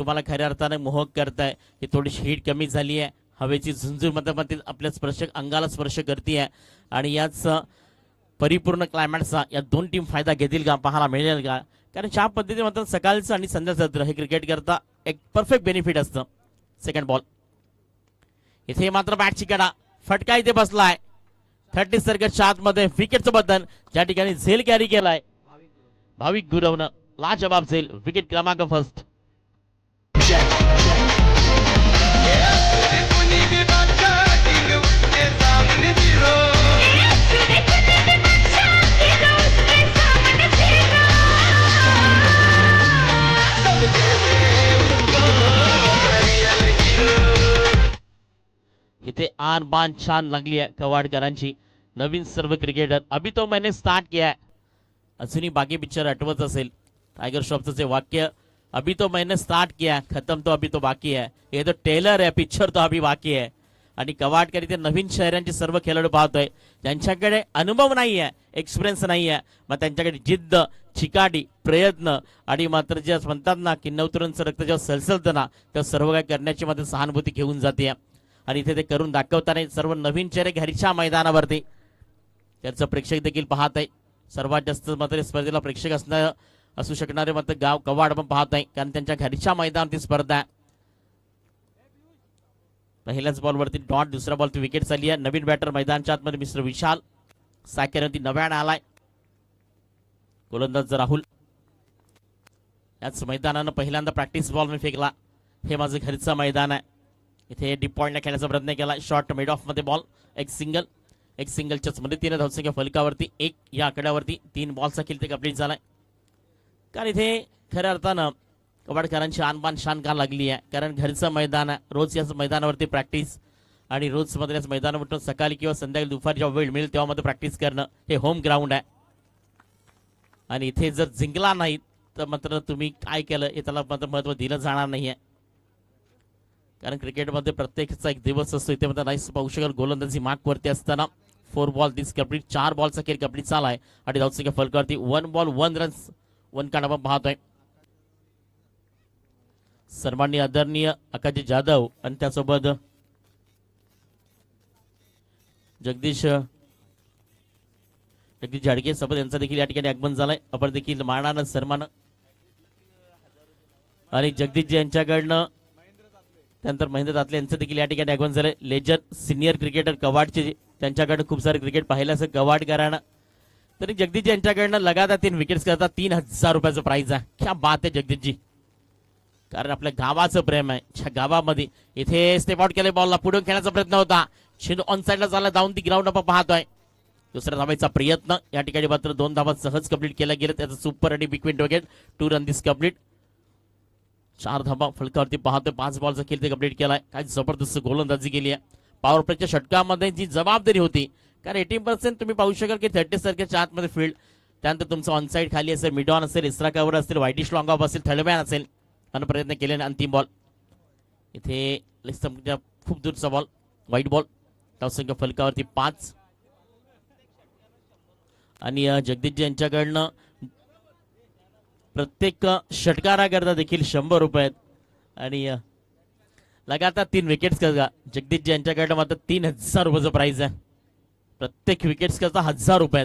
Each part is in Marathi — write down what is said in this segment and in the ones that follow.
तुम्हाला खऱ्या अर्थाने मोहक करताय की थोडीशी हीट कमी झाली आहे, हवेची झुंजूर मध्ये आपल्या स्पर्श अंगाला स्पर्श करते आणि याच परिपूर्ण क्लायमॅटचा या दोन टीम फायदा घेतील का पाहायला मिळेल का? कारण ज्या पद्धतीने म्हणतात सकाळचं आणि संध्याचं सत्र हे क्रिकेट करता एक परफेक्ट बेनिफिट असतं. सेकंड बॉल इथे मात्र बॅटची कडा फटका इथे बसलाय 30 सर्कलच्या आतमध्ये विकेटचं बदल ज्या ठिकाणी झेल कॅरी केलाय भाविक गुरवनं लाजवाब झेल विकेट क्रमांक फर्स्ट. इथे आन बान छान लागली आहे कवाडकरांची. नवीन सर्व क्रिकेटर अभी तो मैंने स्टार्ट किया है. अजूनही बाकी पिक्चर आठवत असेल टायगर श्रॉफचं जे वाक्य अभी तो मैंने स्टार्ट किया खत्म तो अभी तो बाकी है. हे तो टेलर आहे पिक्चर तो अभी बाकी है. आणि कवाडकर इथे नवीन शहरांचे सर्व खेळाडू पाहतोय ज्यांच्याकडे अनुभव नाही आहे, एक्सपिरियन्स नाही आहे, मग त्यांच्याकडे जिद्द चिकाटी प्रयत्न आणि मात्र जे म्हणतात ना की नवतरुणचं रक्त जेव्हा सलसलतं ना तेव्हा सर्व काय करण्याची मात्र सहानुभूती घेऊन जाते आणि इथे ते करून दाखवताना सर्व नवीन चेहरे घरच्या मैदानावरती त्याचं प्रेक्षक देखील पाहत आहे. सर्वात जास्त मात्र स्पर्धेला प्रेक्षक असू शकणारे मात्र गाव कवाड पण पाहत आहे कारण त्यांच्या घरच्या मैदानावरती स्पर्धा आहे. पहिल्याच बॉलवरती डॉट दुसऱ्या बॉलची विकेट झाली आहे. नवीन बॅटर मैदानच्या आतमध्ये मिस्टर विशाल साकेरवरती नव्याने आलाय. गोलंदाज राहुल याच मैदानानं पहिल्यांदा प्रॅक्टिस बॉल मी फेकला. हे माझं घरचं मैदान आहे. इथे डीप पॉइंटला खेळण्याचा प्रयत्न केला. शॉर्ट मिड ऑफ मध्ये बॉल एक सिंगलच्याच मदतीने धावसंख्या फलकावरती एक या आकड्यावरती 3 बॉलचा खेळ ते कंप्लीट झालाय. कारण इथे खऱ्या अर्थानं कवाडकरांची आणबान शान का लागली आहे कारण घरचं मैदान आहे. रोज याच मैदानावरती प्रॅक्टिस आणि रोज मध्ये याच मैदानावरून सकाळी किंवा संध्याकाळी दुपारी जेव्हा वेळ मिळेल तेव्हा मध्ये प्रॅक्टिस करणं हे होम ग्राउंड आहे. आणि इथे जर जिंकला नाही तर मात्र तुम्ही काय केलं हे त्याला मात्र महत्व दिलं जाणार नाहीये कारण क्रिकेटमध्ये प्रत्येकचा एक दिवस असतो. इथे मात्र नाईस पाहू शकाल गोलंदाजी मार्कवरती असताना 4 बॉल दिस कंप्लीट 4 बॉलचा खेळ कंप्लीट झालाय आणि धावसंख्या फलकावरती 1 बॉल 1 रन्स 1 काढा आपण पाहतोय. सर्वांनी आदरणीय आकाजी जाधव आणि त्यासोबत जगदीश झाडके सोबत यांचा देखील या ठिकाणी आगमन झालंय. आपण देखील मानानं सन्मान आणि जगदीश यांच्याकडनं त्यानंतर महेंद्र दातले यांचं देखील या ठिकाणी आगमन झालंय. लेजर सिनियर क्रिकेटर कवाडचे त्यांच्याकडनं खूप सारे क्रिकेट पाहिलं असं कवाडकरांना तरी जगदीश यांच्याकडनं लगातार 3 विकेट्स करतात. 3000 रुपयाचं प्राइज आहे. क्या बात आहे जगदीशजी. कारण आपल्या गावाचं प्रेम आहे. त्या गावामध्ये इथे स्टेप आउट केले बॉलला पुढून खेळण्याचा प्रयत्न होता. चेंडू ऑन साइडला झाला जाऊन ती ग्राउंड आपण पाहतोय. दुसऱ्या धावायचा प्रयत्न या ठिकाणी मात्र 2 धावा सहज कंप्लीट केला गेला. त्याचं सुपर आणि बिग विकेट विकेट 2 रन दिस कंप्लीट 4 धावा फलकावरती पाहतोय. 5 बॉलचा खेळ ते कंप्लीट केलाय. काय जबरदस्त गोलंदाजी केली आहे. पॉवर प्लेच्या षटकामध्ये जी जबाबदारी होती कारण 18% तुम्ही पाहू शकाल की 30 सर्कलच्या आतमध्ये फील्ड त्यानंतर तुमचं ऑन साइड खाली असेल मिड ऑन असेल इस्रा कव्हर असेल वाईटिश लॉंग ऑफ असेल थर्ड मॅन असेल आणि प्रयत्न केले. अंतिम बॉल इथे खूप दूरचा बॉल वाईट बॉल धावसंख्या फलकावरती 5 आणि जगदीश यांच्याकडनं प्रत्येक षटकाराकरता देखील 100 रुपये आणि लगातार 3 विकेट्स करता जगदीश यांच्याकडनं मात्र 3000 रुपयाचं प्राइज आहे. प्रत्येक विकेट्स करता 1000 रुपये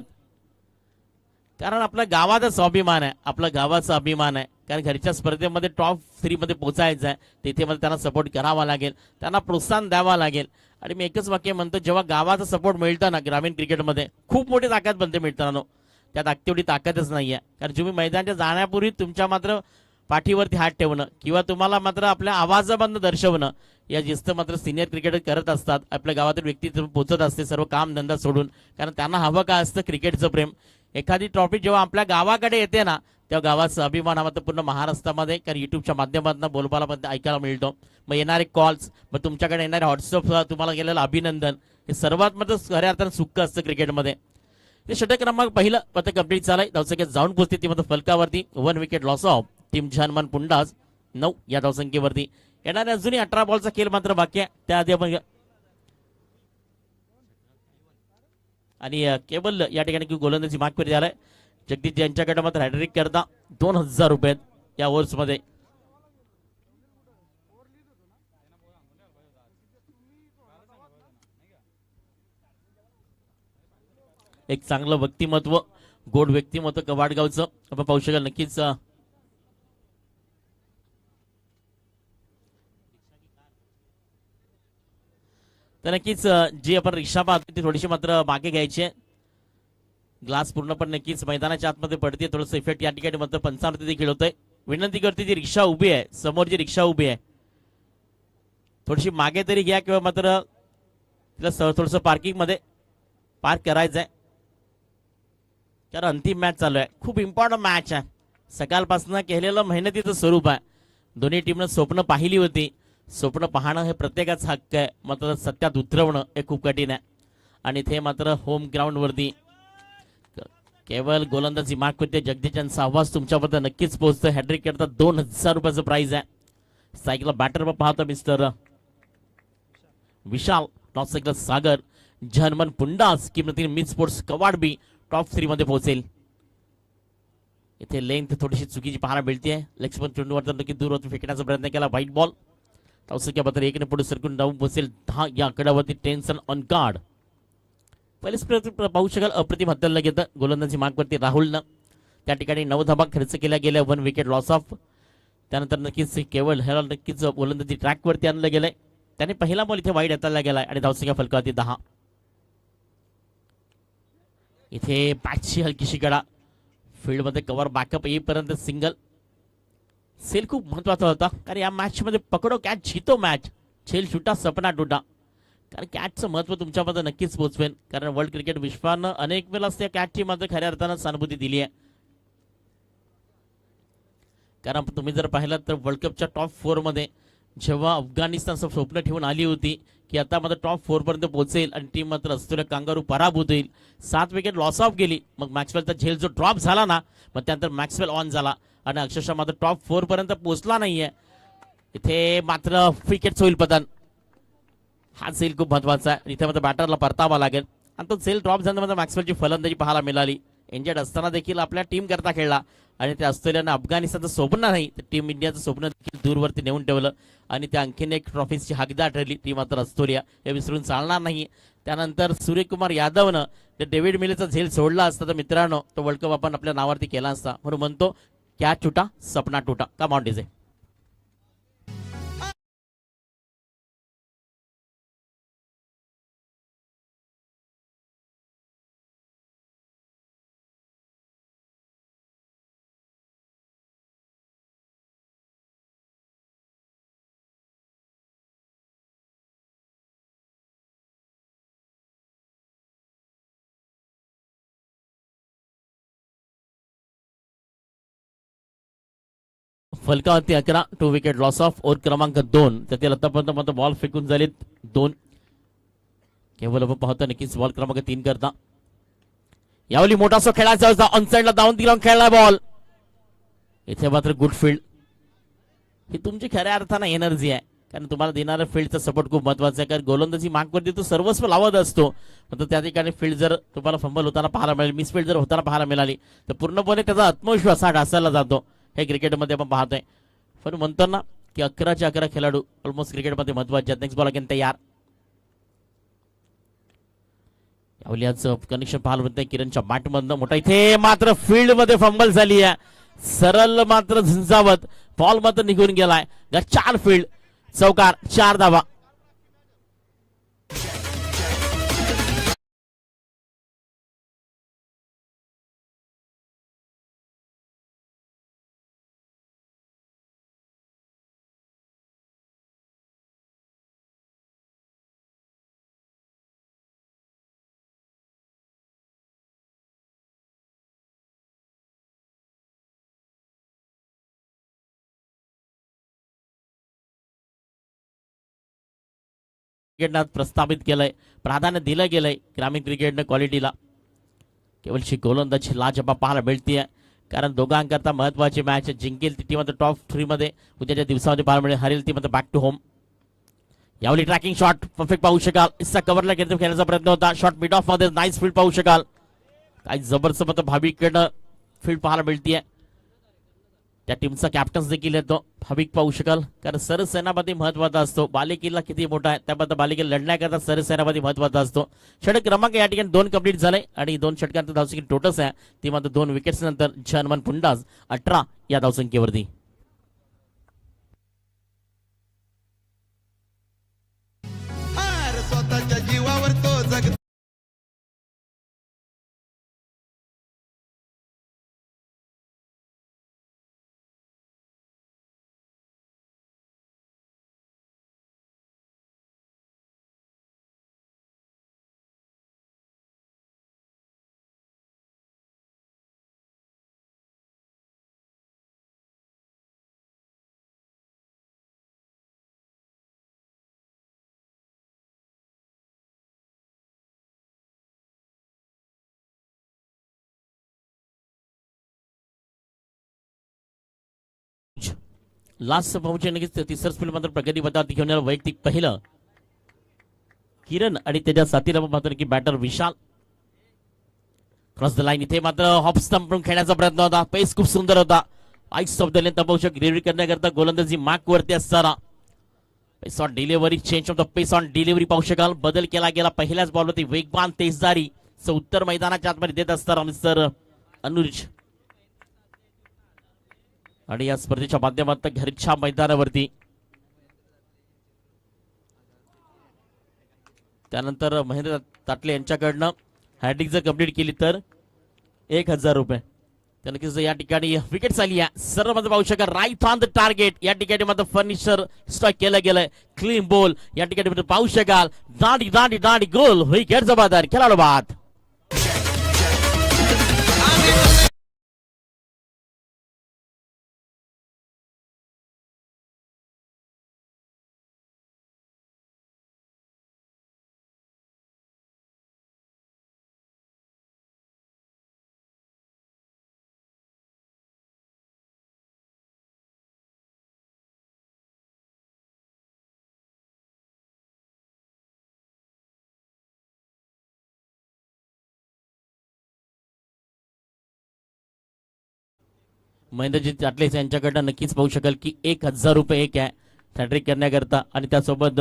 कारण आपल्या गावाचा स्वाभिमान आहे. आपल्या गावाचा अभिमान आहे कारण घरच्या स्पर्धेमध्ये टॉप 3 मध्ये पोहोचायचं आहे. तिथे मध्ये त्यांना सपोर्ट करावा लागेल, त्यांना प्रोत्साहन द्यावा लागेल. आणि मी एकच वाक्य म्हणतो जेव्हा गावाचा सपोर्ट मिळतं ना ग्रामीण क्रिकेटमध्ये खूप मोठी ताकद बनते मिळताना. त्या ताकदीवढी ताकदच नाही आहे कारण तुम्ही मैदानाच्या जाण्यापूर्वी तुमच्या मात्र पाठीवरती हात ठेवणं किंवा तुम्हाला मात्र आपल्या आवाजाबंद दर्शवणं या जिस्त मात्र सिनियर क्रिकेटर करत असतात. आपल्या गावातील व्यक्ती पोहोचत असते सर्व काम धंदा सोडून कारण त्यांना हवं का असतं क्रिकेटचं प्रेम. एखादी ट्रॉफी जेव्हा आपल्या गावाकडे येते ना तेव्हा गावाचा अभिमान हा मात्र पूर्ण महाराष्ट्रामध्ये कारण युट्यूबच्या माध्यमातून बोलबाला पण ऐकायला मिळतो. मग येणारे कॉल्स मग तुमच्याकडे येणारे व्हॉट्सअप तुम्हाला केलेलं अभिनंदन हे सर्वात मात्र खऱ्या अर्थानं सुख असतं क्रिकेटमध्ये. ते षटक क्रमांक पहिलं पथ कंप्लीट झालंय. धावसंख्येत जाऊन पोहोचते ती मात्र फलकावरती 1 विकेट लॉस ऑफ टीम जनमन पुंडाज 9 या धावसंख्येवरती. येणारे अजूनही 18 बॉलचा खेळ मात्र बाकी आहे. त्याआधी आपण आणि केवळ या ठिकाणी गोलंदाजी मागपुरी झालाय. जगदीश यांच्याकडे मात्र हॅट्रिक करता 2000 रुपये या ओव्हर्स मध्ये. एक चांगलं व्यक्तिमत्व, गोड व्यक्तिमत्व कवाडगावचं आपण पाहू शकाल नक्कीच. तर नक्कीच जी आपण रिक्षा पाहतो ती थोडीशी मात्र मागे घ्यायची आहे. ग्लास पूर्णपणे नक्कीच मैदानाच्या आतमध्ये पडते. थोडंसं इफेक्ट या ठिकाणी मात्र पंचावरती देखील होतंय. विनंती करते जी रिक्षा उभी आहे, समोर जी रिक्षा उभी आहे थोडीशी मागे तरी घ्या किंवा मात्र तिला थोडंसं पार्किंग मध्ये पार्क करायचं आहे. कारण अंतिम मॅच चालू आहे, खूप इम्पॉर्टंट मॅच आहे. सकाळपासून केलेलं मेहनतीचं स्वरूप आहे. दोन्ही टीमनं स्वप्न पाहिली होती. स्वप्न पाहणं हे प्रत्येकाचा हक्क आहे, मात्र सत्यात उतरवणं हे खूप कठीण आहे. आणि इथे मात्र होम ग्राउंड वरती केवळ गोलंदाजी मार्क करते जगदीश यांचा आवाज तुमच्यापर्यंत नक्कीच पोहोचतोय. हॅड्रिक करता 2000 रुपयाचं प्राइज आहे. सायकल बॅटर पाहतो मिस्टर विशाल, टॉप सायकल सागर, जर्मन पुंडास किंमतीने मिड स्पोर्ट्स कवाडबी टॉप 3 मध्ये पोहोचेल. इथे लेंथ थोडीशी चुकीची पाहायला मिळते. लेग स्पिन चेंडूवर तर नक्की दूरवरती फेकण्याचा प्रयत्न केला. व्हाईट बॉल मात्र एकने पुढे सरकून जाऊन पोहोचेल 10 या आकड्यावरती. टेन्शन ऑन कार्ड पहिलेच पाहू शकाल अप्रतिम हत्याला घेतं गोलंदाजी मार्कवरती राहुलनं. त्या ठिकाणी 9 धावा खर्च केल्या गेल्या. 1 विकेट लॉस ऑफ. त्यानंतर नक्कीच केवळ ह्याला नक्कीच गोलंदाजी ट्रॅकवरती आणलं गेलंय. त्याने पहिला बॉल इथे वाईट हाताळला गेलाय आणि धावसंख्या फलकावरती 10. इथे बॅटची हलकीशी कडा फील्डमध्ये कव्हर बॅकअप येईपर्यंत सिंगल सेल खूप महत्वाचा होता. कारण या मॅच मध्ये पकडो कॅच जीतो मॅच, झेल छुटा सपना टुटा. कारण कॅचचं महत्व तुमच्यामध्ये नक्कीच पोहोचवेल. कारण वर्ल्ड क्रिकेट विश्वानं अनेक वेळा त्या कॅचची मात्र खऱ्या अर्थानं सहानुभूती दिली आहे. कारण तुम्ही जर पाहिलं तर वर्ल्ड कपच्या टॉप 4 मध्ये जेव्हा अफगाणिस्तानचं स्वप्न ठेवून आली होती की आता मात्र टॉप 4 पर्यंत पोहोचेल आणि टीम मात्र ऑस्ट्रेलिया कांगारू पराभूत होईल. 7 विकेट लॉस ऑफ गेली. मग मॅक्सवेलचा झेल जो ड्रॉप झाला ना, मग त्यानंतर मॅक्सवेल ऑन झाला आणि अक्षरशः मात्र टॉप 4 पर्यंत पोहोचला नाहीये. इथे मात्र विकेट होईल पतन. हा सेल खूप महत्वाचा आहे. इथे मात्र बॅटरला परतावा लागेल आणि तो सेल ड्रॉप झाल्यानंतर मॅक्सवेलची फलंदाजी पाहायला मिळाली. इंजर्ड असताना देखील आपल्या टीम करता खेळला आणि त्या ऑस्ट्रेलियानं अफगाणिस्तानचं स्वप्न नाही तर टीम इंडियाचं स्वप्न देखील दूरवरती नेऊन ठेवलं आणि त्या आणखीन एक ट्रॉफीची हकदार ठरली ती मात्र ऑस्ट्रेलिया. हे विसरून चालणार नाही. त्यानंतर सूर्यकुमार यादवनं ते डेव्हिड मिलेचा झेल सोडला असता तर मित्रांनो तो वर्ल्ड कप आपण आपल्या नावावरती केला असता. म्हणून म्हणतो क्या छुटा सपना टुटा का माउंटेज आहे. फलकावरती 11. 2 विकेट लॉस ऑफ. ओव्हर क्रमांक 2. त्यातील आतापर्यंत मात्र बॉल फेकून झालेत 2. केवळ आपण पाहतो नक्कीच बॉल क्रमांक 3 करता यावली मोठा सो खेळायचा होता. ऑनसाइडला धावून दिला खेळला बॉल. इथे मात्र गुड फील्ड. ही तुमची खऱ्या अर्थानं एनर्जी आहे. कारण तुम्हाला देणारा फील्डचा सपोर्ट खूप महत्वाचा आहे. कारण गोलंदाजी मार्कवरती तो सर्वस्व लावत असतो. तर त्या ठिकाणी फील्ड जर तुम्हाला फंबल होताना पाहायला मिळेल, मिस फील्ड जर होताना पाहायला मिळाली तर पूर्णपणे त्याचा आत्मविश्वास हा ढासळला जातो. हे क्रिकेटमध्ये आपण पाहतोय. पण म्हणतो ना की 11चे 11 खेळाडू ऑलमोस्ट क्रिकेटमध्ये महत्वाचे आहेत. नेक्स्ट बॉल अगेन तयार. यावलियाचं कनेक्शन पाहायला मिळतंय किरणच्या बॅटमधनं. मोठा इथे मात्र फील्ड मध्ये फंबल झाली आहे. सरळ मात्र झुंजावत बॉल मात्र निघून गेलाय. 4 फील्ड चौकार 4 धावा. क्रिकेटनं प्रस्थापित केलंय, प्राधान्य दिलं गेलंय ग्रामीण क्रिकेटनं क्वालिटीला. केवळशी गोलंदाजी लाजबाब पाहायला मिळते. कारण दोघांकरता महत्वाची मॅच जिंकेल ती टीम टॉप 3 मध्ये उद्याच्या दिवसामध्ये पाहायला मिळेल. हरेल ती मात्र बॅक टू होम. यावली ट्रॅकिंग शॉट परफेक्ट पाहू शकाल. इसा कव्हरला घेऊन खेळण्याचा प्रयत्न होता. शॉट मिड ऑफ मध्ये नाईस फील्ड पाहू शकाल. काही जबरदस्त मात्र भाविकडनं फील्ड पाहायला मिळते. त्या टीमचा कॅप्टन्स देखील येतो, भाविक पाहू शकाल. कारण सरसेनापती महत्वाचा असतो. बालेकिल्ला किती मोठा आहे त्याबद्दल बालेकिल्ला लढण्याकरता सरसेनापती महत्वाचा असतो. षटक क्रमांक या ठिकाणी 2 कंप्लीट झाले आणि 2 षटकांत धावसंख्या टोटस आहे ती मात्र 2 विकेट्स नंतर जर्मन पुंडाज 18 या धावसंख्येवरती. स्वतःच्या जीवावर तो जग लास्ट पहुंचे नक्कीच तिसरं स्पीड मात्र प्रगती पथावरती घेऊन येणार वैयक्तिक पहिलं किरण आणि त्याच्या साथीला मात्र की batter Vishal cross the line. इथे मात्र हॉप स्टंप खेळण्याचा प्रयत्न होता. पेस खूप सुंदर होता. आईस ऑफ द लेंथ पाहू डिलिव्हरी करण्याकरता गोलंदाजी मार्क वरती असताना pace on delivery change of the pace on delivery पाहू शकाल. बदल केला गेला पहिल्याच बॉलवरती. वेगवान तेजदारी उत्तर मैदानाच्या आतमध्ये देत असताना मिस्टर अनुज आणि या स्पर्धेच्या माध्यमातून घरच्या मैदानावरती त्यानंतर महेंद्र ताटले यांच्याकडनं हॅट्रिक जर कंप्लीट केली तर 1000 रुपये. तर नक्कीच या ठिकाणी विकेट आली आहे. सर्व मध्ये पाहू शकाल राईट ऑन द टार्गेट. या ठिकाणी मात्र फर्निचर स्ट्राईक केलं गेलंय. क्लीन बॉल या ठिकाणी पाहू शकाल. दांडी दांडी दांडी गोल विकेट जबाबदार खेळाडू बाद. महेंद्रजी ताटले यांच्याकडनं नक्कीच पाहू शकाल की 1000 रुपये एक आहे हॅट्रिक करण्याकरता आणि त्यासोबत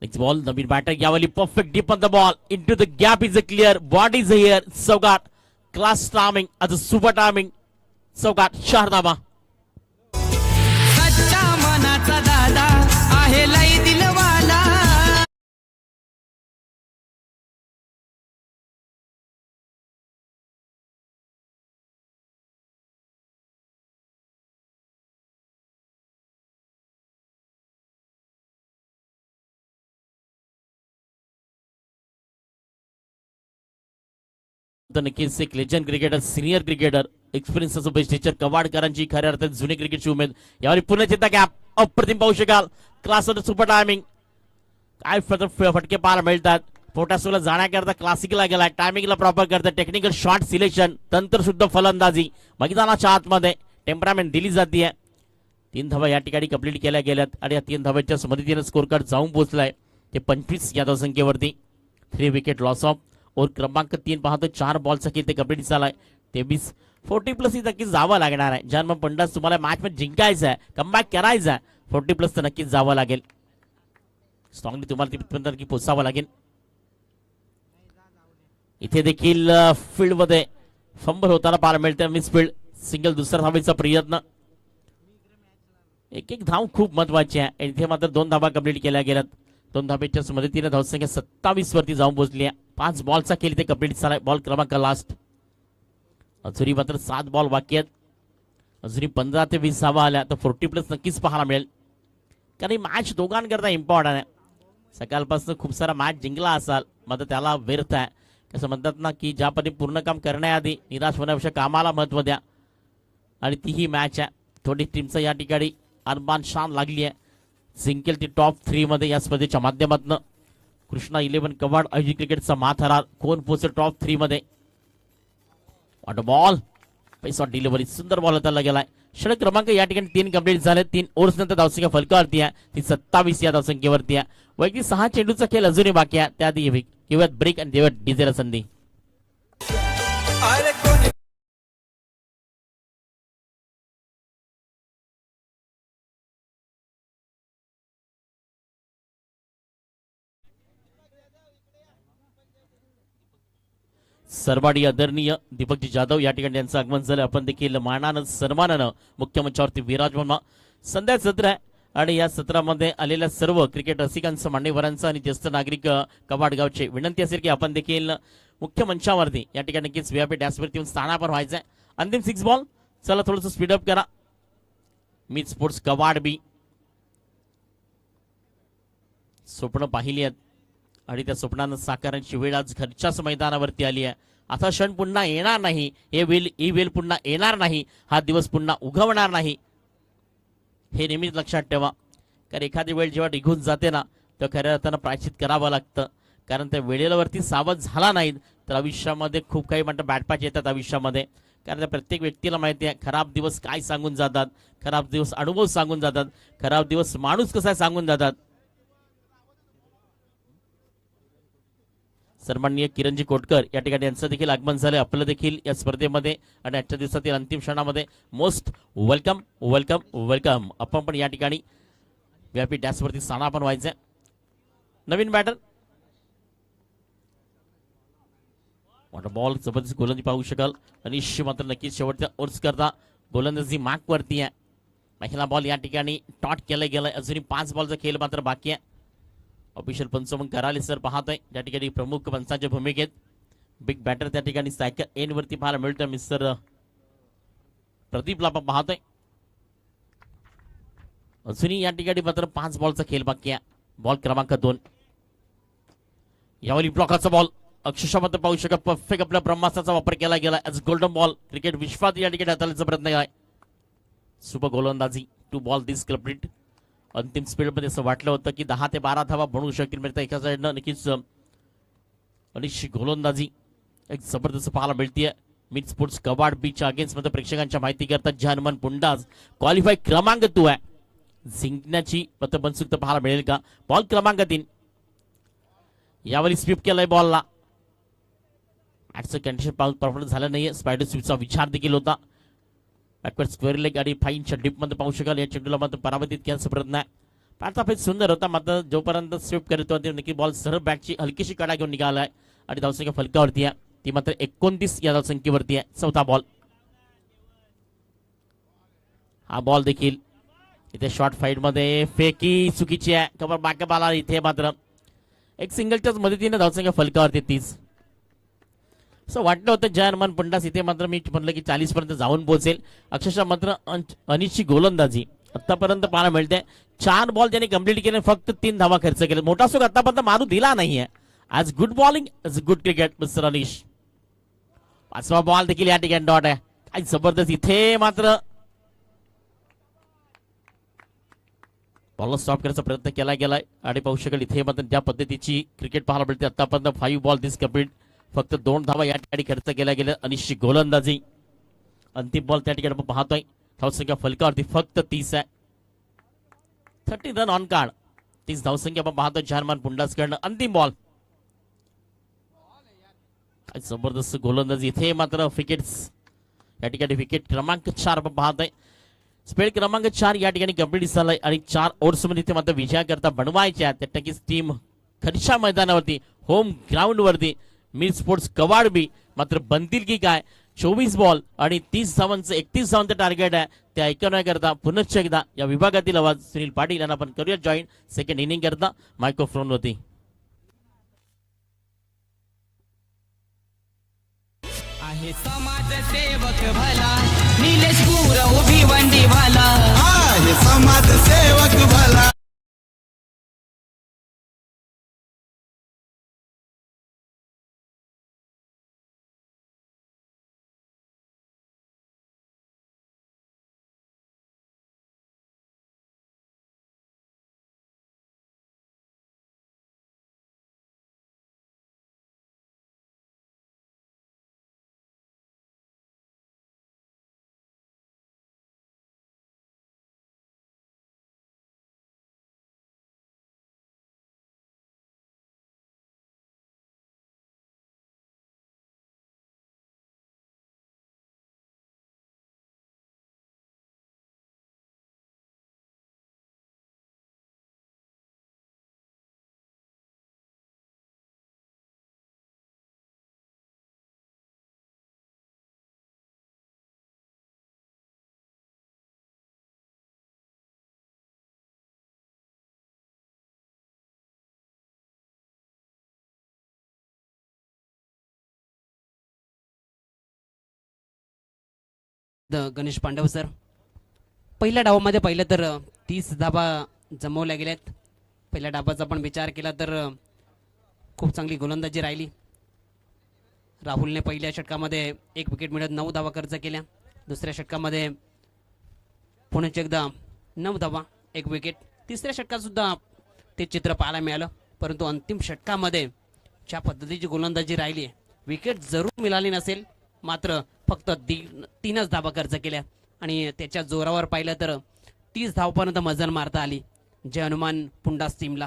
next ball नवीन बॅटर यावली perfect deep on the ball into the gap is a clear body is here सौगाट क्लास टायमिंग आज अ सुपर टायमिंग सौगाट शारदाबा. सच्चा मनाचा दादा आहे लई दिलवाला. तर नक्कीच एक legend cricketer senior cricketer experience असो बेस्ट टीचर कवाडकरांची खऱ्या अर्थात जुने क्रिकेटची उमेद यावर पुन्हा चित्ता गॅप अप्रतिम पाहू शकाल. क्लास सुपर टायमिंग काय फटके पाहायला मिळतात. पोटासोला जाण्याकरता क्लासिकला गेलाय. टायमिंगला प्रॉपर करतात. टेक्निकल शॉट सिलेक्शन तंत्र शुद्ध फलंदाजी मैदानाच्या आतमध्ये टेम्परामेंट दिली जाते. 3 धावा या ठिकाणी कंप्लीट केल्या गेल्यात आणि या 3 धावांच्या मदतीने स्कोर कार्ड जाऊन पोहोचलाय ते 25 या धावसंख्येवरती. 3 विकेट लॉस ऑफ और क्रमांक 3 पाहतो 4 बॉलचा खेळ ते कंप्लीट झालाय. 23 40+ ही नक्कीच जावं लागणार आहे. जन्म पंडास तुम्हाला मॅच मध्ये जिंकायचं आहे कमबॅक करायचं आहे 40+ तर नक्कीच जावं लागेल. स्ट्रॉंगली तुम्हाला तिथपर्यंत नक्की पोहोचावं लागेल. इथे देखील फील्ड मध्ये फंबल होताना पाहायला मिळते. मिसफील्ड सिंगल दुसरा धावेचा प्रयत्न. एक धाव खूप महत्वाची आहे. इथे मात्र 2 धावा कंप्लीट केल्या गेल्यात. 2 धावेच्या मदतीने धावसंख्या 27 वरती जाऊन पोहोचली आहे. 5 बॉलचा खेळ ते कंप्लीट झालाय. बॉल क्रमांक लास्ट अजूनही मात्र 7 बॉल बाकी आहेत. अजूनही 15 ते 20 धावा आल्या तर 40+ नक्कीच पाहायला मिळेल. कारण ही मॅच दोघांकरता इम्पॉर्टंट आहे. सकाळपासून खूप सारा मॅच जिंकला असाल मात्र त्याला व्यर्थ आहे. कसं म्हणतात ना की ज्या पद्धतीने पूर्ण काम करण्याआधी निराश होण्यापेक्षा कामाला महत्त्व द्या आणि तीही मॅच आहे. थोडी टीमचं या ठिकाणी अरमान शान लागली आहे. जिंकेल ती टॉप 3 मध्ये या स्पर्धेच्या माध्यमातून. कृष्णा 11 कवाड आयोजित क्रिकेटचा माथारार कोण पोहोचेल टॉप 3 मध्ये. वॉट बॉल पैसा डिलिव्हरी सुंदर बॉल हाताला गेलाय. षटक क्रमांक या ठिकाणी 3 कंप्लीट झाले. 3 ओव्हर्स नंतर धावसंख्या फलकावरती आहे ती 27 या धावसंख्येवरती आहे. वैयक्तिक 6 चेंडूचा खेळ अजूनही बाकी आहे. त्याआधी किंवा ब्रेक आणि तेव्हा डीजेला संधी. सर्वाडी आदरणीय दीपकजी जाधव या ठिकाणी त्यांचं आगमन झालं. आपण देखील मानानं सन्मानानं मुख्य मंचावरती विराजमान. संध्या सत्र आहे आणि या सत्रामध्ये आलेल्या सर्व क्रिकेट रसिकांचं, मान्यवरांचं आणि ज्येष्ठ नागरिक कवाडगावचे विनंती असेल की आपण देखील मुख्य मंचावरती या ठिकाणी नक्कीच व्यापी डॅशवरती येऊन स्थानावर व्हायचंय. अंतिम 6 बॉल. चला थोडंसं स्पीडअप करा. मीत स्पोर्ट्स कवाड बी स्वप्न पाहिली आहेत आणि त्या स्वप्नांना साकारण्याची वेळ आज घरच्याच मैदानावरती आली आहे. असा क्षण पुन्हा येणार नाही. ही वेळ पुन्हा येणार नाही. हा दिवस पुन्हा उगवणार नाही. हे नेहमीच लक्षात ठेवा. कारण एखादी वेळ जेव्हा निघून जाते ना तर खऱ्या अर्थानं प्रायश्चित करावं लागतं. कारण त्या वेळेवरती सावध झाला नाही तर आयुष्यामध्ये खूप काही म्हणतात बॅडपॅच येतात आयुष्यामध्ये. कारण त्या प्रत्येक व्यक्तीला माहिती आहे खराब दिवस काय सांगून जातात, खराब दिवस अनुभव सांगून जातात, खराब दिवस माणूस कसा सांगून जातात. सन्माननीय किरणजी कोटकर या ठिकाणी यांचं देखील आगमन झालं. आपलं देखील या स्पर्धेमध्ये आणि आजच्या दिवसातील अंतिम क्षणामध्ये मोस्ट वेलकम वेलकम वेलकम. आपण पण या ठिकाणी व्यापी डॅशवरती स्थानापन्न व्हायचंय. नवीन बॅटर मोठा बॉल, जबरदस्त गोलंदाजी पाहू शकाल. अनिश मात्र नक्कीच शेवटच्या ओव्हर्स करता गोलंदाजी मार्क वरती आहे. पहिला बॉल या ठिकाणी टॉट केला गेलाय. अजूनही 5 बॉलचा खेळ मात्र बाकी आहे. ऑफिशियल पंच मग कराले सर पाहतोय त्या ठिकाणी प्रमुख पंचांच्या भूमिकेत. बिग बॅटर त्या ठिकाणी सायकल एन वरती पाहायला मिळतोय मिस्टर प्रदीपला आपण पाहतोय. अजूनही या ठिकाणी मात्र 5 बॉलचा खेळ बाकी आहे. बॉल क्रमांक 2. यावेळी ब्लॉकाचा बॉल अक्षरशः मात्र पाहू शकत परफेक्ट आपल्या ब्रह्मास्त्राचा वापर केला गेला. ॲज गोल्डन बॉल क्रिकेट विश्वात या ठिकाणी हाताळण्याचा प्रयत्न केलाय. सुपर गोलंदाजी. 2 बॉल दिस कंप्लीट. अंतिम स्पीडमध्ये असं वाटलं होतं की 10 ते 12 धावा बनवू शकतील. म्हणजे एका साईडनं नक्कीच अनिश्चित गोलंदाजी एक जबरदस्त पाहायला मिळतीये. मिड स्पोर्ट्स कवाड बीच्या अगेन्स्ट मध्ये प्रेक्षकांच्या माहिती करतात जे हनुमान पुंडाज क्वालिफाय क्रमांक 2 आहे. जिंकण्याची पत बनसुक्त पाहायला मिळेल का. बॉल क्रमांक 3. यावेळी स्वीप केलाय बॉलला. आजचं कंडिशन परफॉर्मन्स झालं नाहीये. स्पायडर स्वीपचा विचार देखील होता. बॅकवर्ड स्क्वेअर लेग आणि फाईनच्या डीप मध्ये पाहू शकाल. या चेंडूला मात्र परावर्तित केल्याचा प्रयत्न आहे. पाठचा फेज सुंदर होता मात्र जोपर्यंत स्वीप करत होते नक्की बॉल सरळ बॅटची हलकीशी कडा घेऊन निघालाय आणि धावसंख्या फलकावरती आहे ती मात्र 29 या धावसंख्येवरती आहे. 4था बॉल. हा बॉल देखील इथे शॉर्ट फाईट मध्ये फेकी चुकीची आहे. कबर बॅकअप आला इथे मात्र एक सिंगलच्याच मदतीने धावसंख्या फलकावरती 30. असं वाटलं होतं जय हनुमान पंडास इथे मात्र मी म्हणलं की 40 पर्यंत जाऊन पोहोचेल. अक्षरशः मात्र अनिशची गोलंदाजी आतापर्यंत पाहायला मिळते. 4 बॉल ज्यांनी कंप्लीट केले फक्त 3 धावा खर्च केले. मोठा सुख आतापर्यंत मारू दिला नाहीये. आज गुड बॉलिंग आज गुड क्रिकेट मिस्टर अनिश. 5वा बॉल देखील या ठिकाणी डॉट आहे. काय जबरदस्त इथे मात्र बॉलला स्टॉप करायचा प्रयत्न केला गेलाय आणि पाहू शकाल इथे मात्र ज्या पद्धतीची क्रिकेट पाहायला मिळते आतापर्यंत 5 बॉल दिस कंप्लीट फक्त 2 धावा या ठिकाणी खर्च केल्या गेल्या. अनिशची गोलंदाजी. अंतिम बॉल त्या ठिकाणी आपण पाहतोय. धावसंख्या फलकावरती फक्त 30 आहे. 30 रन ऑन कार्ड. 30 धावसंख्या आपण पाहतोय जय हनुमान पुंडासकडनं. अंतिम बॉल. काय जबरदस्त गोलंदाजी इथे मात्र विकेट्स या ठिकाणी विकेट क्रमांक 4 आपण पाहतोय. स्पेल क्रमांक 4 या ठिकाणी कंप्लीट झालाय आणि 4 ओव्हर्स मध्ये इथे मात्र विजया करता बनवायच्या त्या नक्कीच टीम खडच्या मैदानावरती होम ग्राउंड वरती मिड स्पोर्ट्स कवाड बी मात्र बनतील की काय. 24 बॉल आणि 30 धावांचं 31 धावांचं टार्गेट आहे. ते ऐकण्याकरता पुनश्च एकदा या विभागातील आवाज सुनील पाटील यांना आपण करूया जॉईन सेकंड इनिंग करता मायक्रोफोन होती. आहे समाज सेवक भला निलेश गुरव भिवंडी वाला. आहे समाज सेवक भला. गणेश पांडव सर. पहिल्या डावामध्ये पाहिलं तर 30 धाबा जमवल्या गेल्यात. पहिल्या डावाचा आपण विचार केला तर खूप चांगली गोलंदाजी राहिली. राहुलने पहिल्या षटकामध्ये 1 विकेट मिळत 9 धावा खर्च केल्या. दुसऱ्या षटकामध्ये पुन्हा एकदा 9 धावा 1 विकेट. तिसऱ्या षटकात सुद्धा ते चित्र पाहायला मिळालं. परंतु अंतिम षटकामध्ये ज्या पद्धतीची गोलंदाजी राहिली आहे, विकेट जरूर मिळाली नसेल, मात्र फक्त 3च धावा खर्च केल्या आणि त्याच्या जोरावर पाहिलं तर 30 धावापर्यंत मजल मारता आली जय हनुमान पुंडास टीमला.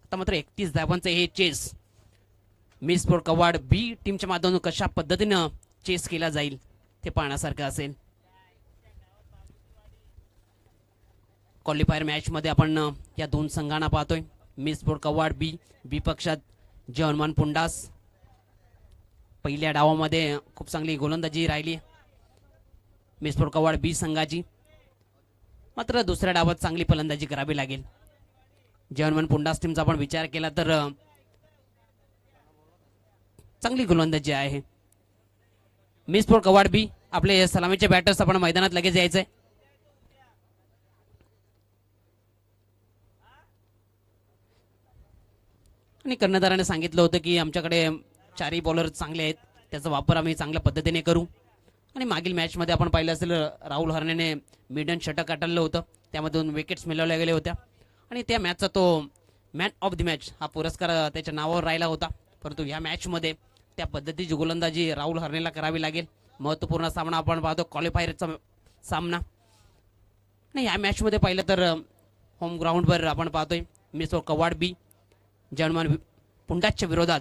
आता मात्र 31 धावांचं हे चेस मिस स्पोर्ट कवाड बी टीमच्या माध्यमातून कशा पद्धतीनं चेस केला जाईल ते पाहण्यासारखं असेल. क्वालिफायर मॅच मध्ये आपण या दोन संघांना पाहतोय. मिस स्पोर्ट कवाड बी पक्षात जय हनुमान पुंडास. पहिल्या डावामध्ये खूप चांगली गोलंदाजी राहिली मिस स्पोर्ट कवाड बी संघाची, मात्र दुसऱ्या डावात चांगली फलंदाजी करावी लागेल. जय हनुमान पुंडास टीमचा आपण विचार केला तर चांगली गोलंदाजी आहे. मिस स्पोर्ट कवाड बी आपले सलामीचे बॅटर्स आपण मैदानात लगेच यायचंय. आणि कर्णधाराने सांगितलं होतं की आमच्याकडे 4ही बॉलर चांगले आहेत, त्याचा वापर आम्ही चांगल्या पद्धतीने करू. आणि मागील मॅचमध्ये आपण पाहिलं असेल राहुल हरणेने मिडन षटक गाठलं होतं, त्यामधून विकेट्स मिळवल्या गेल्या होत्या आणि त्या मॅचचा तो मॅन ऑफ द मॅच हा पुरस्कार त्याच्या नावावर राहिला होता. परंतु या मॅचमध्ये त्या पद्धतीची गोलंदाजी राहुल हरणेला करावी लागेल. महत्त्वपूर्ण सामना आपण पाहतो, क्वालिफायरचा सामना. आणि या मॅचमध्ये पाहिलं तर होम ग्राउंडवर आपण पाहतोय मिस कवाड बी जय हनुमान पुंडाच्या विरोधात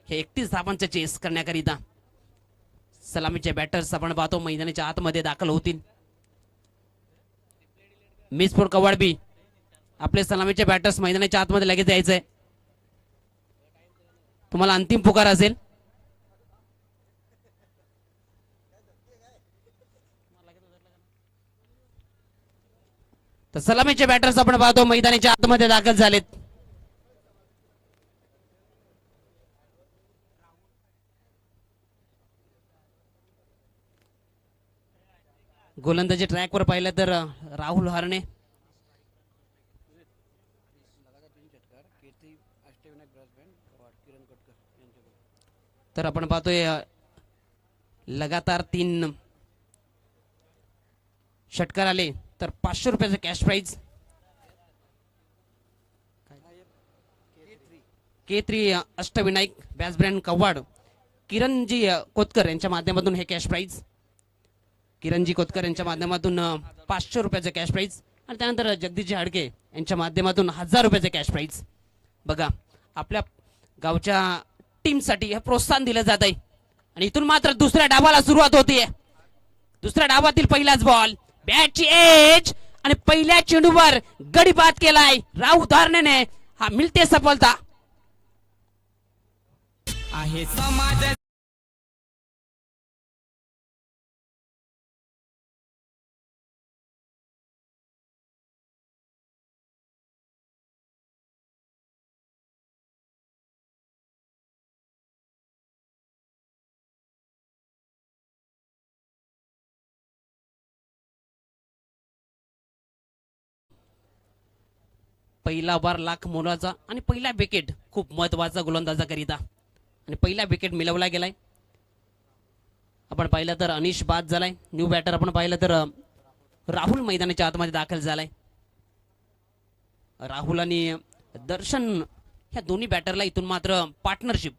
हे 31 धावांचं चेस करण्याकरिता सलामीचे बॅटर्स आपण पाहतो मैदानाच्या आतमध्ये दाखल होतील. मिस स्पोर्ट कवाड बी आपले सलामीचे बॅटर्स मैदानाच्या आतमध्ये लगेच यायचंय. तुम्हाला अंतिम पुकार असेल. तर सलामीचे बॅटर्स आपण पाहतो मैदानाच्या आतमध्ये दाखल झालेत. गोलंदाजी ट्रॅकवर पाहिलं तर राहुल हरणे, तर आपण पाहतोय लगातार 3 षटकार आले तर 500 रुपयाचं कॅश प्राइज. K3 अष्टविनायक बॅस ब्रँड कव्वाड किरणजी कोतकर यांच्या माध्यमातून हे कॅश प्राइज. किरणजी कोतकर यांच्या माध्यमातून 500 रुपयाचं कॅश प्राइज आणि त्यानंतर जगदीशजी हाडके यांच्या माध्यमातून 1000 रुपयाचं कॅश प्राइज. बघा, आपल्या गावच्या टीमसाठी हे प्रोत्साहन दिलं जात आहे आणि इथून मात्र दुसऱ्या डावाला सुरुवात होतीये. दुसऱ्या डावातील पहिलाच बॉल, बॅटची एज आणि पहिल्या चेंडूवर गडी बाद केलाय राहुल हरणेने. हा मिळते सफलता. आहे समाज पहिला बार लाख मोलाचा आणि पहिला विकेट खूप महत्वाचा गोलंदाजाकरिता आणि पहिला विकेट मिळवला गेलाय. आपण पाहिलं तर अनिश बाद झालाय. न्यू बॅटर आपण पाहिलं तर राहुल मैदानाच्या आतमध्ये दाखल झालाय. राहुल आणि दर्शन ह्या दोन्ही बॅटरला इथून मात्र पार्टनरशिप,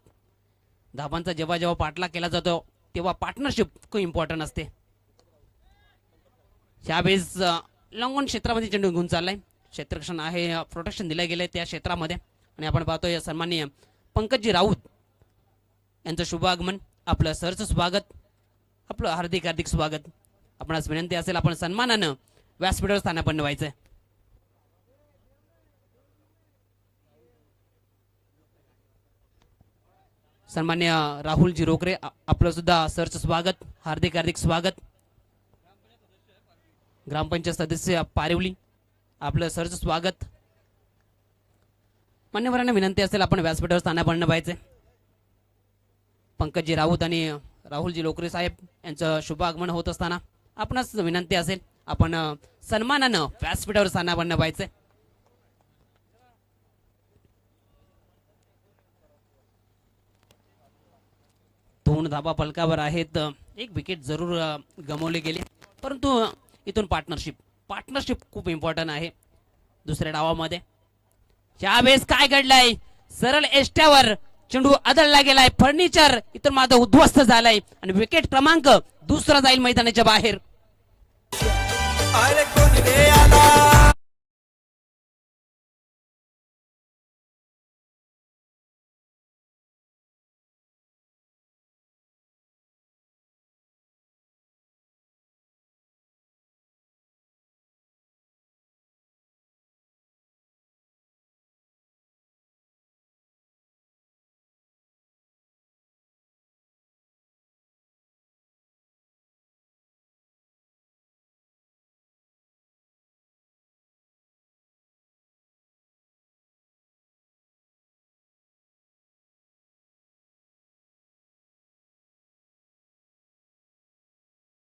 धाबांचा जेव्हा जेव्हा पाठला केला जातो तेव्हा पार्टनरशिप खूप इम्पॉर्टंट असते. ह्यावेळेस लॉंग ऑन क्षेत्रामध्ये चेंडू घेऊन चाललाय. क्षेत्ररक्षण आहे, प्रोटेक्शन दिलं गेलंय त्या क्षेत्रामध्ये आणि आपण पाहतोय सन्माननीय पंकजी राऊत यांचं शुभ आगमन. आपलं सरचं स्वागत, आपलं हार्दिक हार्दिक स्वागत. आपणास विनंती असेल आपण सन्मानानं व्यासपीठावर स्थानापन्न व्हायचंय. सन्मान्य राहुलजी रोकरे, आपलं सुद्धा सरचं स्वागत, हार्दिक हार्दिक स्वागत. ग्रामपंचायत सदस्य पारिवली, आपलं सरचं स्वागत. मान्यवरांना विनंती असेल आपण व्यासपीठावर स्थानापन्न व्हायचे. पंकजी राऊत आणि राहुलजी लोकरे साहेब यांचं शुभ आगमन होत असताना आपणास विनंती असेल आपण सन्मानानं व्यासपीठावर स्थानापन्न व्हायचंय. दोन धाबा पलकावर आहेत. एक विकेट जरूर गमावले गेले, परंतु इथून पार्टनरशिप खूप इम्पॉर्टंट आहे दुसऱ्या डावामध्ये. यावेळेस काय घडलंय, सरळ एष्ट्यावर चेंडू आदळला गेलाय. फर्निचर इथून मात्र उद्ध्वस्त झालाय आणि विकेट क्रमांक दुसरा जाईल मैदानाच्या बाहेर. अरे कोण रे आला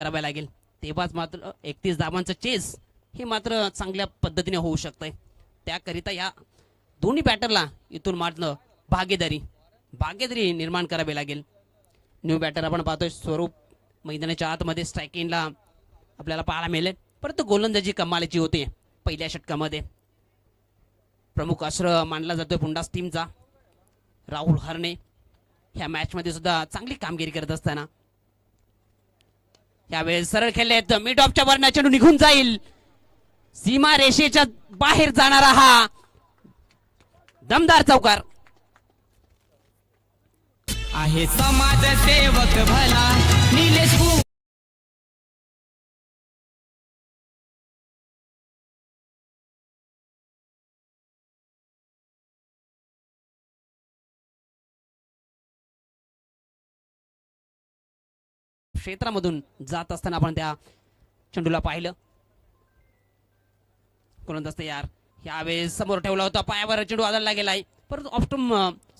करावे लागेल, तेव्हाच मात्र 31 धावांचं चेस हे मात्र चांगल्या पद्धतीने होऊ शकतंय. त्याकरिता या दोन्ही बॅटरला इथून मात्र भागीदारी निर्माण करावी लागेल. न्यू बॅटर आपण पाहतोय स्वरूप मैदानाच्या आतमध्ये स्ट्रायकिंगला आपल्याला पाहायला मिळेल, परंतु गोलंदाजी कमालीची होते. पहिल्या षटकामध्ये प्रमुख अस्त्र मानला जातोय पुंडास टीमचा राहुल हरणे. ह्या मॅच मध्ये सुद्धा चांगली कामगिरी करत असताना यावेळेस सरळ खेळलेत, मिड ऑफच्या वरनं चेंडू निघून जाईल. सीमा रेषेच्या बाहेर जाणारा हा दमदार चौकार. आहे समाजसेवक भला निलेश क्षेत्रामधून जात असताना आपण त्या चेंडूला पाहिलं. गोलंदाज तयार, यावेळेस समोर ठेवला होता, पायावर चेंडू आदळला गेलाय, परंतु ऑफ्टम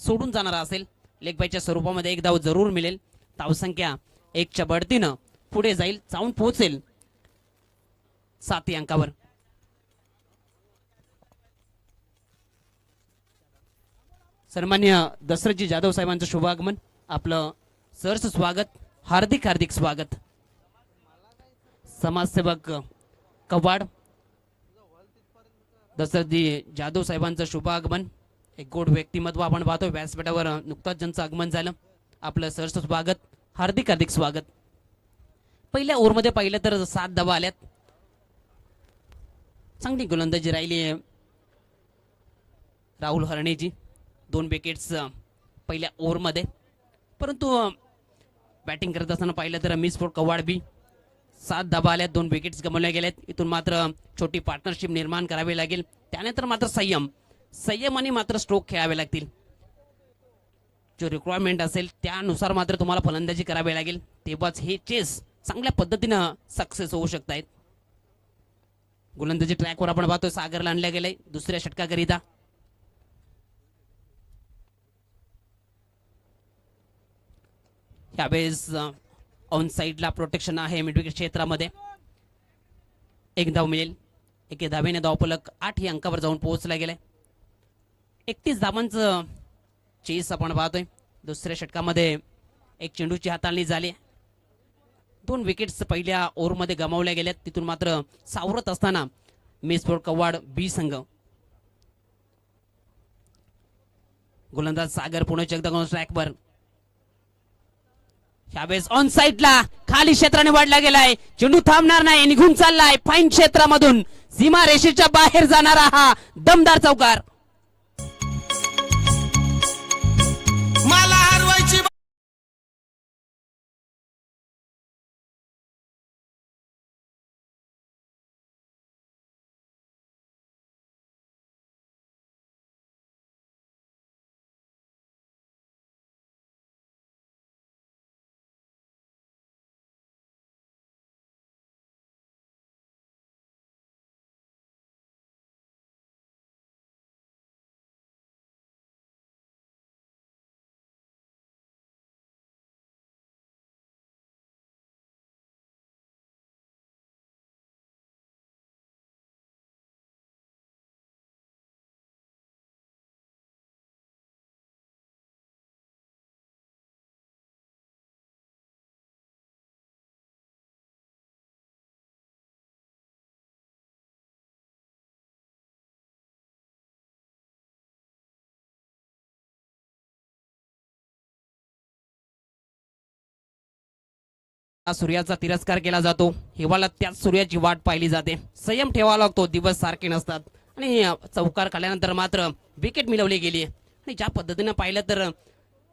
सोडून जाणारा असेल. लेग बायच्या स्वरूपामध्ये एक धाव जरूर मिळेल. धावसंख्या 1च्या बढतीनं पुढे जाईल, जाऊन पोहोचेल 7 अंकावर. सन्मान्य दशरथजी जाधव साहेबांचं शुभागमन, आपलं सहर्ष स्वागत, हार्दिक स्वागत. समाजसेवक कवाड दशरथजी जाधव साहेबांचं शुभागमन, एक गोड व्यक्तिमत्व आपण पाहतो. व्यासपीठावर नुकताच ज्यांचं आगमन झालं, आपलं सहर्ष स्वागत, हार्दिक स्वागत. पहिल्या ओव्हरमध्ये पाहिलं तर 7 धावा आल्यात. चांगली गोलंदाजी राहिली राहुल हरणेजी, 2 विकेट्स पहिल्या ओव्हरमध्ये. परंतु बॅटिंग करत असताना पाहिलं तर मिस फॉर कवाड बी 7 धावा आल्यात, 2 विकेट्स गमावल्या गेल्यात. इथून मात्र छोटी पार्टनरशिप निर्माण करावी लागेल. त्यानंतर मात्र संयमाने मात्र स्ट्रोक खेळावे लागतील. जो रिक्वायरमेंट असेल त्यानुसार मात्र तुम्हाला फलंदाजी करावी लागेल, तेव्हाच हे चेस चांगल्या पद्धतीनं सक्सेस होऊ शकत आहेत. गोलंदाजी ट्रॅकवर आपण पाहतोय सागरला आणल्या गेलंय दुसऱ्या षटकाकरिता. यावेळेस ऑन साइडला प्रोटेक्शन आहे मिडविकेट क्षेत्रामध्ये. 1 धाव मिळेल. 1 धावेने धावफलक 8 या अंकावर जाऊन पोहोचला गेलाय. 31 धावांचं चेस आपण पाहतोय. दुसऱ्या षटकामध्ये एक चेंडूची हाताळणी झाली. 2 विकेट्स पहिल्या ओव्हरमध्ये गमावल्या गेल्यात. तिथून मात्र सावरत असताना मिस फॉर कवाड बी संघ. गोलंदाज सागर पुणे एकदा ट्रॅकवर. यावेळेस ऑन साइडला खाली क्षेत्राने वाढला गेलाय. चेंडू थांबणार नाही, निघून चाललाय फाईन क्षेत्रामधून. सीमा रेषेच्या बाहेर जाणारा हा दमदार चौकार. सूर्याचा तिरस्कार केला जातो, हिवाळ्यात त्याच सूर्याची वाट पाहिली जाते. संयम ठेवावा लागतो, दिवस सारखे नसतात. आणि चौकार खाल्यानंतर मात्र विकेट मिळवली गेली. आणि ज्या पद्धतीने पाहिलं तर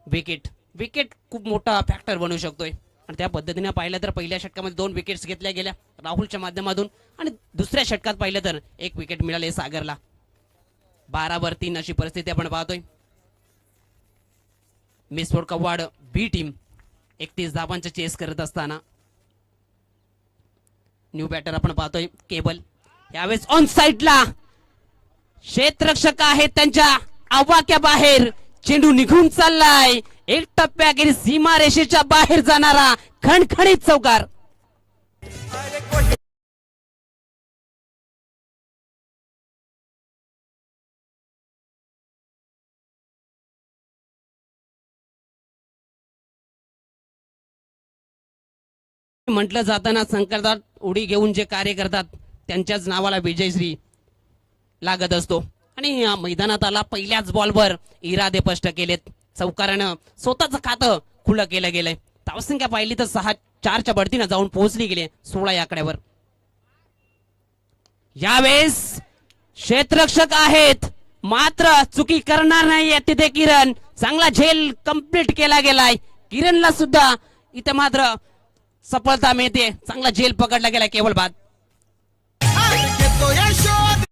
विकेट विकेट खूप मोठा फॅक्टर बनू शकतोय. आणि त्या पद्धतीने पाहिलं तर पहिल्या षटकामध्ये 2 विकेट्स घेतल्या गेल्या राहुलच्या माध्यमातून. आणि दुसऱ्या षटकात पाहिलं तर 1 विकेट मिळाले सागरला. 12-3 अशी परिस्थिती आपण पाहतोय. मिसफोड कव्वाड बी टीम 31 धावांचं चेस करत असताना न्यू बॅटर आपण पाहतोय केबल. यावेळेस ऑन साइडला क्षेत्ररक्षक आहेत त्यांच्या आवाक्या बाहेर. चेंडू निघून चाललाय. एक टप्प्याखेरीज सीमा रेषेच्या बाहेर जाणारा खणखणीत चौकार. म्हटलं जाताना संकटात उडी घेऊन जे कार्य करतात त्यांच्याच नावाला विजयश्री लागत असतो. आणि या मैदानात आला पहिल्याच बॉलवर इरादे स्पष्ट केलेत. चौकारानं स्वतःच खातं खुलं केलं गेलंय. धावसंख्या पाहिली तर 6-4च्या बढतीनं जाऊन पोहोचली गेली 16 या आकड्यावर. यावेळेस क्षेत्ररक्षक आहेत मात्र चुकी करणार नाही तिथे किरण. चांगला झेल कंप्लीट केला गेलाय. किरणला सुद्धा इथे मात्र सफलता मिळते. चांगला झेल पकडला गेला केवळ बाद. घेतोय शोध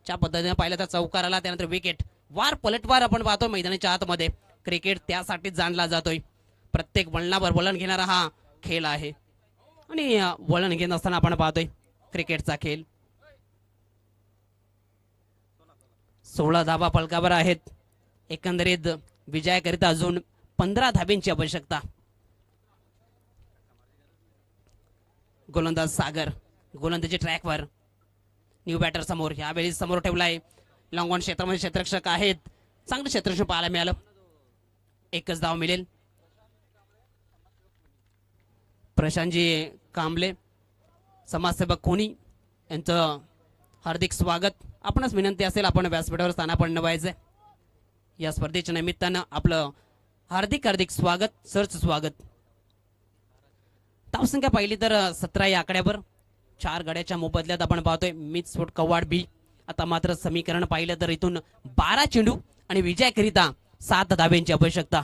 ज्या पद्धतीने पाहिलं तर चौकार आला त्यानंतर विकेट. वार पलटवार आपण पाहतो मैदानाच्या आतमध्ये. क्रिकेट त्यासाठीच जाणला जातोय. प्रत्येक वळणावर वळण घेणारा हा खेळ आहे. आणि वळण घेत असताना आपण पाहतोय क्रिकेटचा खेळ. 16 धावा फलकावर आहेत. एकंदरीत विजयाकरिता अजून 15 धाब्यांची आवश्यकता. गोलंदाज सागर गोलंदाजी ट्रॅकवर. न्यू बॅटर समोर. यावेळी समोर ठेवलाय लॉंग ऑन क्षेत्रामध्ये क्षेत्ररक्षक आहेत. चांगलं क्षेत्ररक्षक पाहायला मिळालं. एकच धाव मिळेल. प्रशांतजी कांबळे समाजसेवक कोणी यांचं हार्दिक स्वागत. आपणच विनंती असेल आपण व्यासपीठावर स्थानापन्न व्हायचंय. या स्पर्धेच्या निमित्तानं आपलं हार्दिक हार्दिक स्वागत. सरच स्वागत. धावसंख्या पाहिली तर 17 या आकड्यावर. 4 गड्याच्या मोबदल्यात आपण पाहतोय मिसफोड कव्वाड बी. आता मात्र समीकरण पाहिलं तर इथून 12 चेंडू आणि विजयाकरिता 7 धाब्यांची आवश्यकता.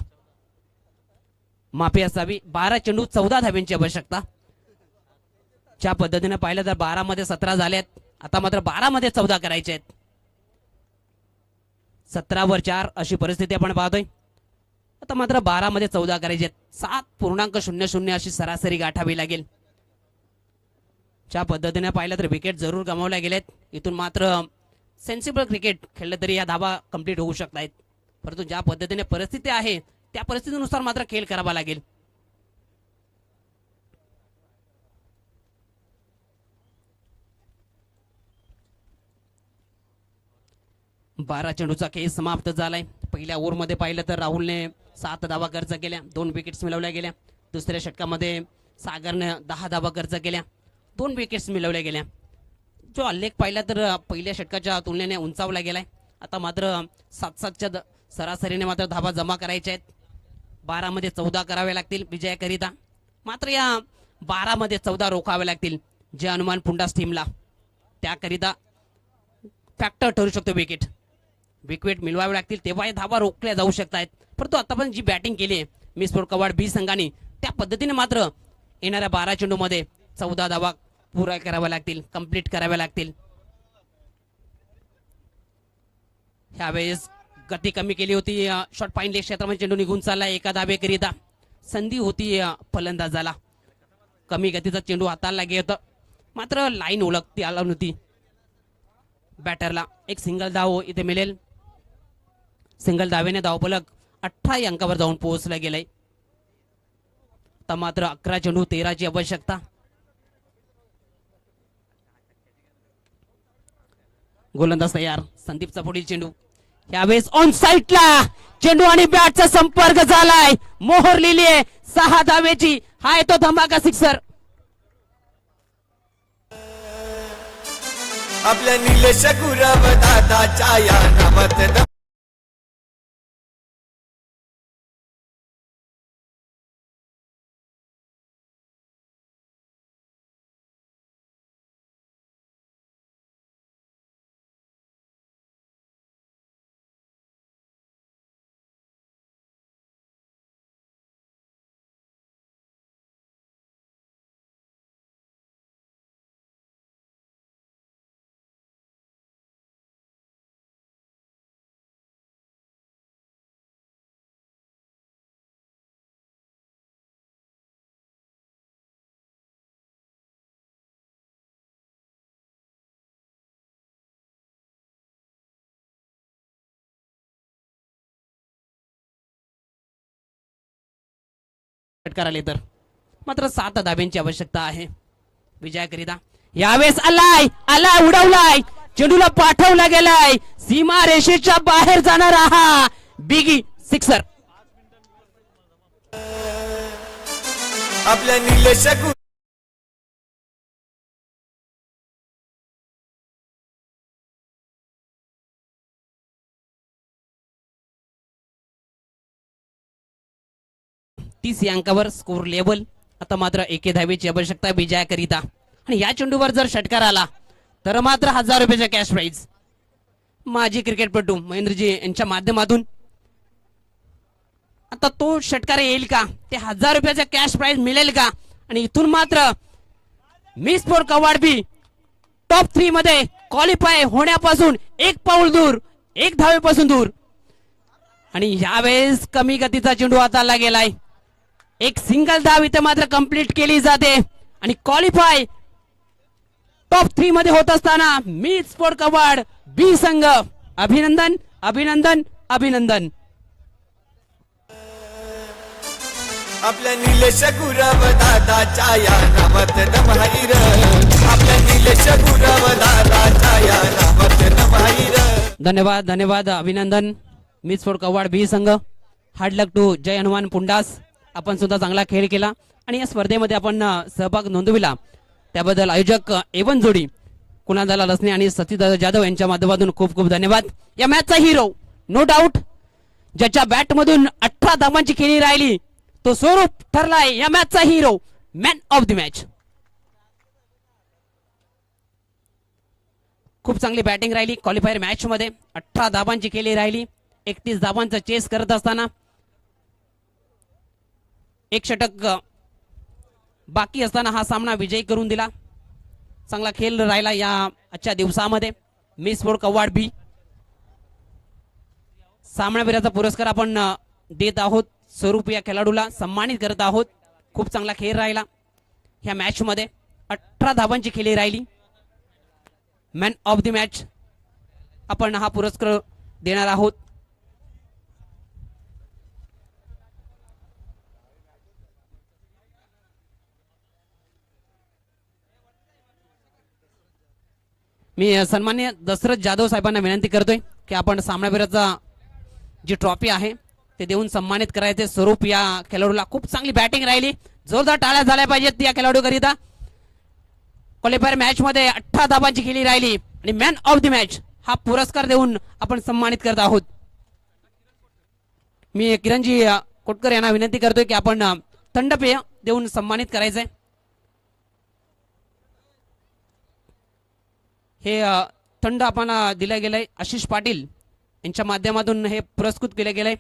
माफी असावी 12 चेंडू 14 धाब्यांची आवश्यकता. ज्या पद्धतीने पाहिलं तर 12 मध्ये 17 झाल्यात. आता मात्र 12 मध्ये 14 करायचे आहेत. 17 वर 4 अशी परिस्थिती आपण पाहतोय. आता मात्र 12 मध्ये 14 करायचे आहेत. 7.00 अशी सरासरी गाठावी लागेल. ज्या पद्धतीने पाहिलं तर विकेट जरूर गमावल्या गेलेत. इथून मात्र सेन्सिबल क्रिकेट खेळलं तरी या धावा कंप्लीट होऊ शकतात. परंतु ज्या पद्धतीने परिस्थिती आहे त्या परिस्थितीनुसार मात्र खेळ करावा लागेल. बारा चेंडूचा खेळ समाप्त झालाय. पहिल्या ओव्हरमध्ये पाहिलं तर राहुलने 7 धावा खर्च केल्या. 2 विकेट्स मिळवल्या गेल्या. दुसऱ्या षटकामध्ये सागरने 10 धावा खर्च केल्या. 2 विकेट्स मिळवल्या गेल्या. जो आलेख पाहिला तर पहिल्या षटकाच्या तुलनेने उंचावला गेलाय. आता मात्र 7-7च्या सरासरीने मात्र धावा जमा करायच्या आहेत. 12 मध्ये 14 करावे लागतील विजयाकरिता. मात्र या 12 मध्ये 14 रोखावे लागतील. जे अनुमान पुंडास टीमला त्याकरिता फॅक्टर ठरू शकतो. विकेट मिळवावे लागतील तेव्हा या धावा रोखल्या जाऊ शकतात. परंतु आतापर्यंत जी बॅटिंग केली आहे मिसफोड कव्वाड बी संघाने त्या पद्धतीने मात्र येणाऱ्या 12 चेंडूमध्ये 14 धावा पुरा कराव्या लागतील. कंप्लीट कराव्या लागतील. ह्यावेळेस गती कमी केली होती. शॉर्ट पाईन लेग क्षेत्रामध्ये चेंडू निघून चालला. एका धावेकरिता संधी होती फलंदाजाला. कमी गतीचा चेंडू हाताला लागेल होता. मात्र लाईन ओळखती आला नव्हती बॅटरला. एक सिंगल धाव इथे मिळेल. सिंगल धावेने धावफलक 18 अंकावर जाऊन पोहोचला गेलाय. आता मात्र 11 चेंडू 13ची आवश्यकता. गोलंदाज तयार. संदीपचा पुढील चेंडू यावेळेस ऑन साईडला चेंडू आणि बॅटचा संपर्क झालाय. मोहर लिहिली आहे 6 धावेची. हा येतो धमाका सिक्सर. आपल्या निलेश गुरव दादाच्या या नावात षटकार आले तर मात्र 7 धाब्यांची आवश्यकता आहे विजयाकरिता. यावेळेस आलाय उडवलाय. चेंडूला पाठवला गेलाय. सीमा रेषेच्या बाहेर जाणारा हा बिगी सिक्सर. आपल्या निलेश तीस या अंकावर स्कोर लेवल. आता मात्र 1 धावेची आवश्यकता विजयाकरिता. आणि या चेंडूवर जर षटकार आला तर मात्र 1000 रुपयाचा कॅश प्राइज. माजी क्रिकेटपटू महेंद्रजी यांच्या माध्यमातून आता तो षटकार येईल का? ते 1000 रुपयाचा कॅश प्राइज मिळेल का? आणि इथून मात्र miss sport Kawad be top 3 मध्ये क्वालिफाय होण्यापासून 1 पाऊल दूर, 1 धावेपासून दूर. आणि यावेळेस कमी गतीचा चेंडू हाताला गेलाय. एक सिंगल धाव इथे मात्र कंप्लीट केली जाते आणि क्वालिफाय टॉप 3 मध्ये होत असताना मिस स्पोर्ट कवाड बी संघ अभिनंदन अभिनंदन अभिनंदन. आपल्या निलेश गुरव दादाच्या या नावात दमाईर. आपल्या निलेश गुरव दादाच्या या नावात दमाईर. धन्यवाद धन्यवाद अभिनंदन मिस स्पोर्ट कवाड बी संघ. हार्ड लक टू जय हनुमान पुंडास. आपण सुद्धा चांगला खेळ केला आणि या स्पर्धेमध्ये आपण सहभाग नोंदविला त्याबद्दल आयोजक एवन जोडी कुणाल लसने आणि सतीदादा जाधव यांच्या माध्यमातून खूप खूप धन्यवाद. या मॅचचा हिरो नो डाऊट ज्याच्या बॅट मधून 18 धावांची खेळी राहिली तो स्वरूप ठरलाय या मॅचचा hero, man of the match. खूप चांगली बॅटिंग राहिली क्वालिफायर मॅच मध्ये. 18 धावांची खेळी राहिली. 31 धावांचा चेस करत असताना 1 षटक बाकी असताना हा सामना विजयी करून दिला. चांगला खेळ राहिला या आजच्या दिवसामध्ये. मिस स्पोर्ट कवाड बी सामनावीराचा पुरस्कार आपण देत आहोत. स्वरूप या खेळाडूला सन्मानित करत आहोत. खूप चांगला खेळ राहिला ह्या मॅच मध्ये. 18 धावांची खेळी राहिली. मॅन ऑफ द मॅच आपण हा पुरस्कार देणार आहोत. मी सन्मान्य दशरथ जाधव साहेबांना विनंती करतोय की आपण सामनावीराचा जी ट्रॉफी आहे ते देऊन सन्मानित करायचे. स्वरूप या खेळाडूला खूप चांगली बॅटिंग राहिली. जोरदार टाळ्या झाल्या पाहिजेत या खेळाडूकरिता. क्वालिफायर मॅच मध्ये 18 धावांची खेळी राहिली आणि मॅन ऑफ द मॅच हा पुरस्कार देऊन आपण सन्मानित करत आहोत. मी किरणजी कोटकर यांना विनंती करतोय की आपण थंडपेय देऊन सन्मानित करायचंय. हे थंड आपण दिलं गेलंय. आशिष पाटील यांच्या माध्यमातून हे पुरस्कृत केले गेले.